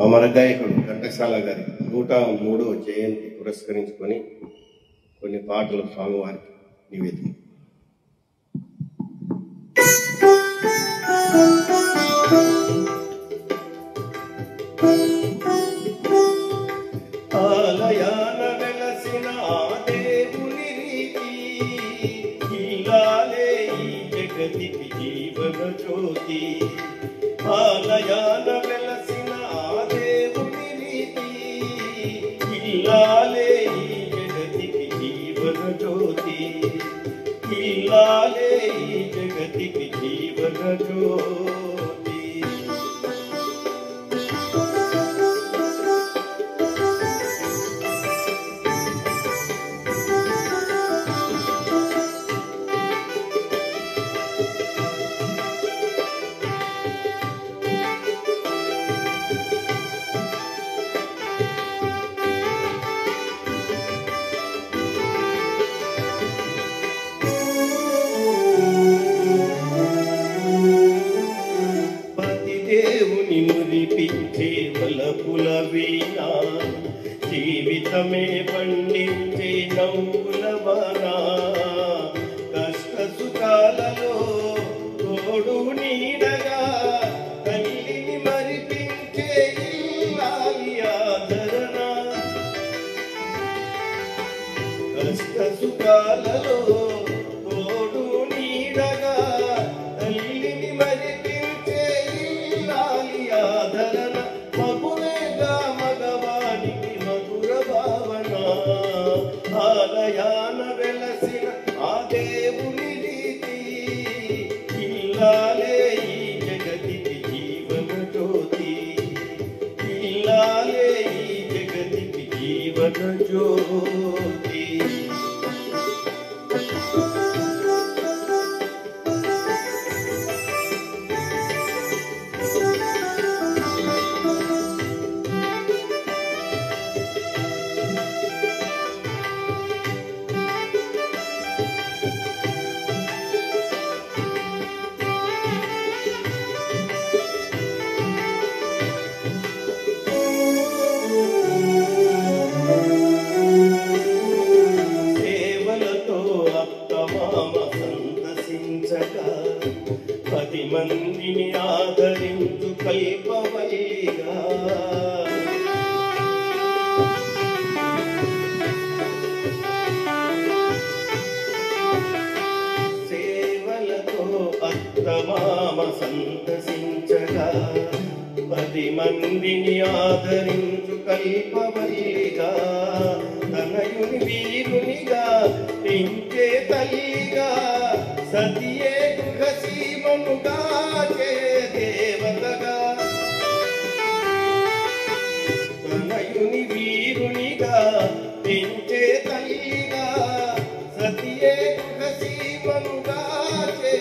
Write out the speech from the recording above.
అమర గాయకుడు ఘంటసాల గారి 103వ జయంతి పురస్కరించుకొని కొన్ని పాటలు స్వామివారికి నివేదన. ఆలయాన వెలసిన ఆ దేవుని రీతి ఇలాలే ఈ జగతికి జీవన జ్యోతి. ఆలయాన వెలసిన ఆ దేవుని రీతి ఇలాలే ఈ జగతికి జీవన జ్యోతి. ఇలాలే ఈ జగతికి జీవన జ్యోతి. దేవుని మురిపించే వలపుల వీణ, జీవితమే పండించే నవ్వుల వాన. కష్ట సుఖాలలో తోడు నీడగా తల్లిని మరిపించే ఇల్లాలి ఆదరణ. కష్ట సుఖాలలో తోడు నీడగా తల్లిని మరిపించే ఆదరణ. మగువేగా మగవానికి మధుర భావన. ఆలయాన వెలసిన ఆ దేవుని రీతి ఇల్లాలే ఈ జగతికి జీవన జ్యోతి. ఇల్లాలే ఈ జగతికి జీవన జ్యోతి. సందర్శించగా 10 మందిని ఆదరించు కల్పవల్లిగా. సేవలతో అత్తమామ సందర్శించగా 10 మందిని ఆదరించు కల్పవల్లిగా. తనయుని వీరునిగా పెంచే తల్లిగా సతియే గృహసీమముగా చే దేవతగా. తనయుని వీరునిగా పెంచే తల్లిగా సతియే గృహసీమముగా చే